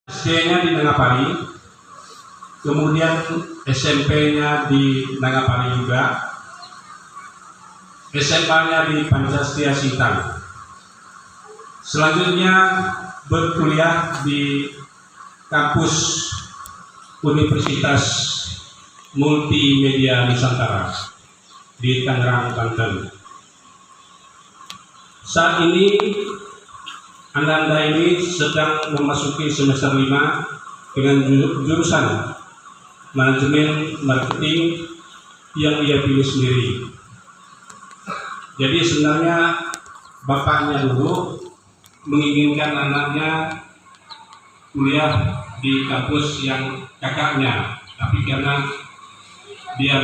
SD-nya di Nangapari, kemudian SMP-nya di Nangapari juga, SMA-nya di Pancastia Sintang. Selanjutnya berkuliah di kampus Universitas Multimedia Nusantara di Tangerang, Banten. Saat ini Ananda ini sedang memasuki semester 5 dengan jurusan manajemen marketing yang ia pilih sendiri. Jadi sebenarnya bapaknya dulu menginginkan anaknya kuliah di kampus yang kakaknya, tapi karena dia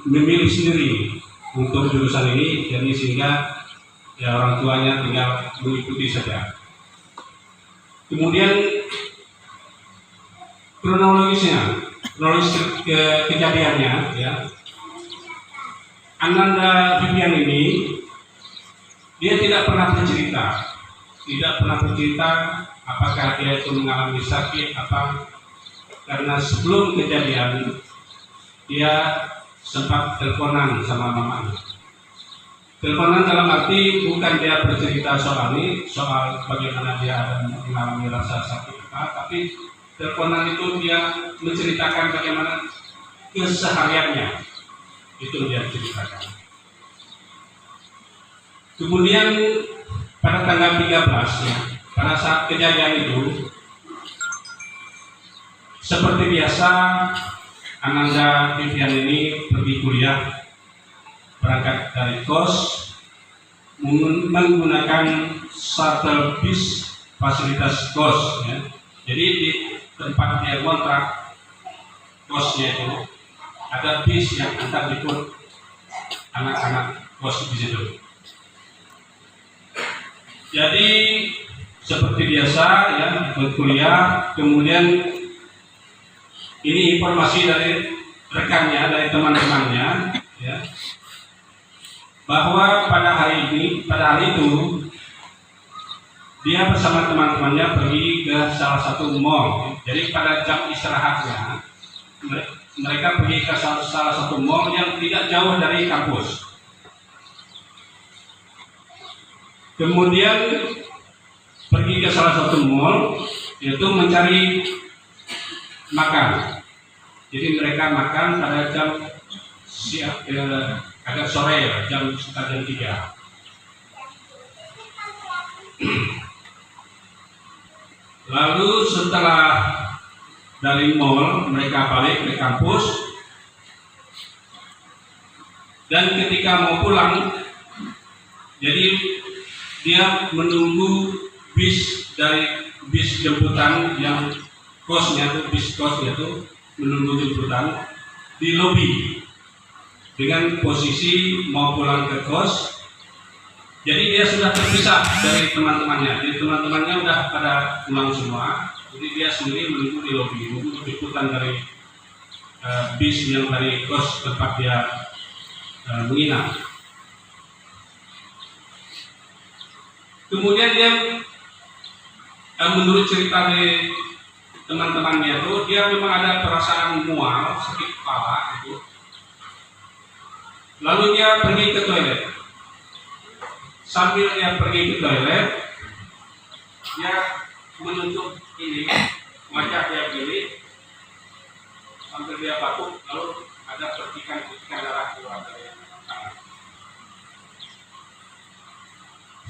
memilih sendiri untuk jurusan ini, jadi sehingga ya orang tuanya tinggal mengikuti saja. Kemudian kronologis kejadiannya, ya, Ananda Vivian ini dia tidak pernah bercerita apakah dia itu mengalami sakit apa, karena sebelum kejadian dia sempat teleponan sama mamanya. Teleponan dalam arti bukan dia bercerita soal bagaimana dia mengalami rasa sakit apa, tapi teleponan itu dia menceritakan bagaimana kesehariannya, itu dia ceritakan. Kemudian pada tanggal 13 ya, pada saat kejadian itu, seperti biasa Ananda Vivian ini pergi kuliah, berangkat dari kos menggunakan shuttle bis fasilitas kos, ya. Jadi di tempat dia kontrak kosnya itu ada bis yang antar jemput anak-anak kos di situ. Jadi seperti biasa ya, berkuliah, kemudian ini informasi dari rekannya, dari teman-temannya, ya, bahwa pada hari itu dia bersama teman-temannya pergi ke salah satu mall. Jadi pada jam istirahatnya mereka pergi ke salah satu mall yang tidak jauh dari kampus. Kemudian pergi ke salah satu mall, yaitu mencari makan. Jadi mereka makan pada jam agak sore ya, jam 3. Lalu setelah dari mall mereka balik ke kampus, dan ketika mau pulang, jadi dia menunggu bis jemputan yang kosnya itu, bis kosnya itu menunggu jemputan di lobi dengan posisi mau pulang ke kos. Jadi dia sudah terpisah dari teman-temannya. Jadi teman-temannya sudah pada pulang semua. Jadi dia sendiri menunggu di lobi, menunggu jemputan dari bis yang dari kos tempat dia menginap. Kemudian dia menurut cerita dari teman-temannya itu, dia memang ada perasaan mual, sakit kepala itu. Lalu dia pergi ke toilet. Sambil dia pergi ke toilet, dia menutup ini wajah dia pilih, sambil dia batuk, lalu ada percikan-percikan darah keluar dari tangan.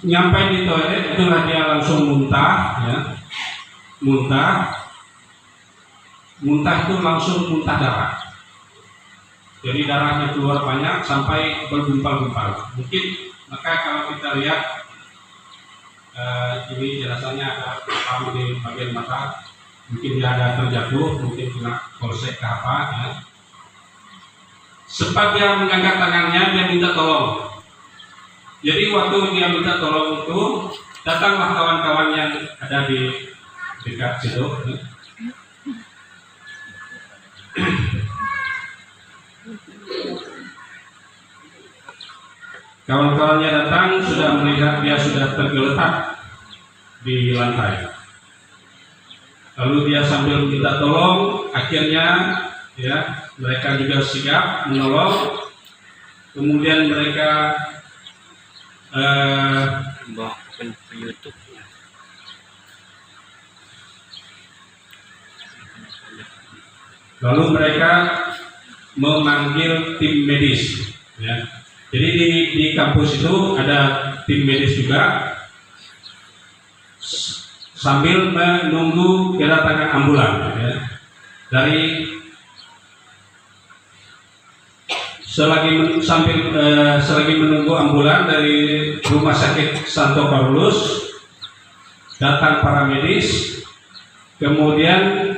Nyampai di toilet, itulah dia langsung muntah, ya. Muntah itu langsung muntah darah. Jadi darahnya keluar banyak sampai bergumpal-gumpal. Mungkin maka kalau kita lihat ini jelasannya ada pam di bagian mata, mungkin dia ada terjatuh, mungkin kena polsek ke apa, ya. Sempat dia mengangkat tangannya, dia minta tolong. Jadi waktu dia minta tolong itu, datanglah kawan-kawan yang ada di dekat situ. Kawan-kawannya datang, sudah melihat dia sudah tergeletak di lantai. Lalu dia sambil minta tolong, akhirnya ya mereka juga sigap menolong. Kemudian mereka YouTube. Lalu mereka memanggil tim medis. Ya. Jadi di kampus itu ada tim medis juga, sambil menunggu kedatangan ambulan. Ya. Selagi menunggu ambulan dari Rumah Sakit Santo Paulus, datang para medis, kemudian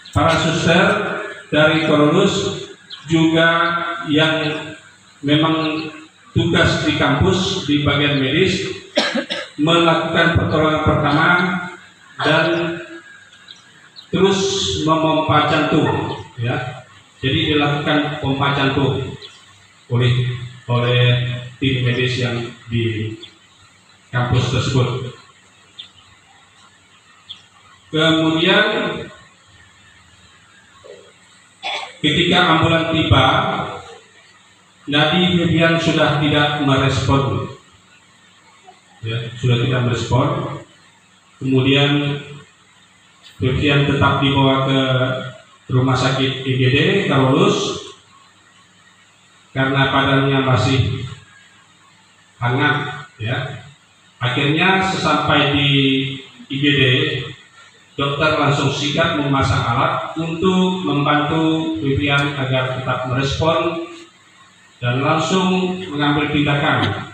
para suster dari Corolus juga yang memang tugas di kampus di bagian medis melakukan pertolongan pertama dan terus memompa jantung, ya. Jadi dilakukan pompa jantung oleh tim medis yang di kampus tersebut. Kemudian ketika ambulan tiba, Nadi Vivian sudah tidak merespon, ya, sudah tidak merespon. Kemudian Vivian tetap dibawa ke Rumah Sakit IGD Carolus karena badannya masih hangat, ya. Akhirnya sesampai di IGD, dokter langsung sigap memasang alat untuk membantu Vivian agar tetap merespon dan langsung mengambil tindakan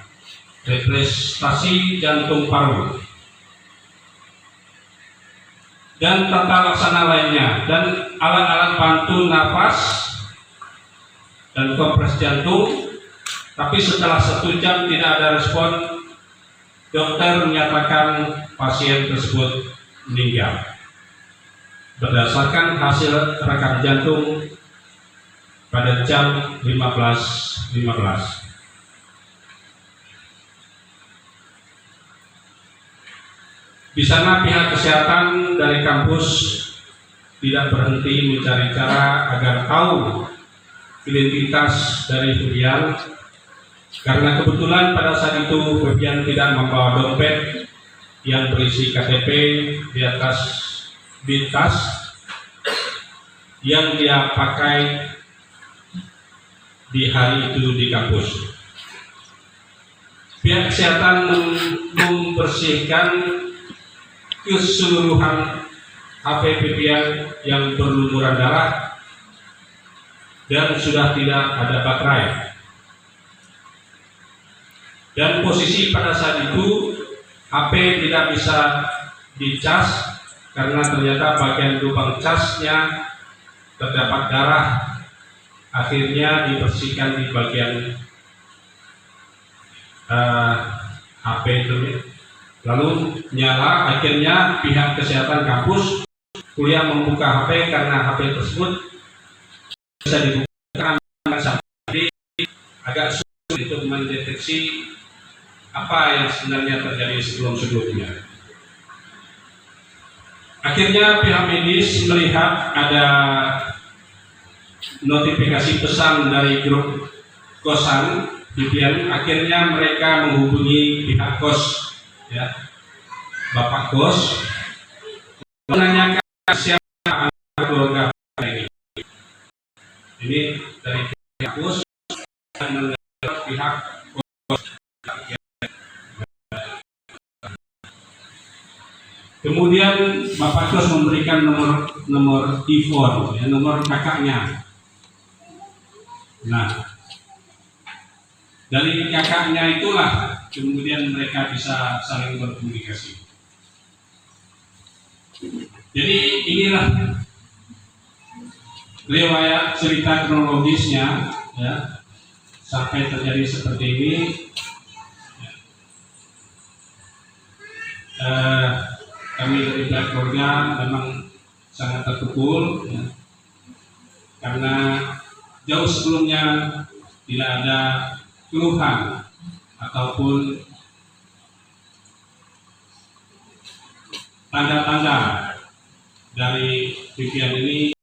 representasi jantung paru dan tata laksana lainnya, dan alat-alat bantu nafas dan kompres jantung. Tapi setelah 1 jam tidak ada respon, dokter menyatakan pasien tersebut meninggal berdasarkan hasil rekam jantung pada jam 15.15. Di sana pihak kesehatan dari kampus tidak berhenti mencari cara agar tahu identitas dari Vivian, karena kebetulan pada saat itu Vivian tidak membawa dompet yang berisi KTP di tas yang dia pakai di hari itu di kampus. Pihak kesehatan membersihkan keseluruhan HP Vivian yang berlumuran darah dan sudah tidak ada baterai. Dan posisi pada saat itu HP tidak bisa dicas karena ternyata bagian lubang casnya terdapat darah. Akhirnya dibersihkan di bagian HP itu, lalu nyala. Akhirnya pihak kesehatan kampus kuliah membuka HP karena HP tersebut bisa dibuka sampai agak sulit untuk mendeteksi apa yang sebenarnya terjadi sebelum-sebelumnya. Akhirnya pihak medis melihat ada notifikasi pesan dari grup kosan Vivian. Akhirnya mereka menghubungi pihak kos, ya, bapak kos, menanyakan siapa keluarga ini. Ini dari pihak kos dan mendapat pihak kos. Kemudian bapak kos memberikan nomor telepon, ya, nomor kakaknya. Nah, dari kakaknya itulah kemudian mereka bisa saling berkomunikasi. Jadi inilah riwayat cerita kronologisnya, ya, sampai terjadi seperti ini. Kami dari pihak keluarga memang sangat terpukul, ya, karena jauh sebelumnya tidak ada keluhan ataupun tanda-tanda dari VPN ini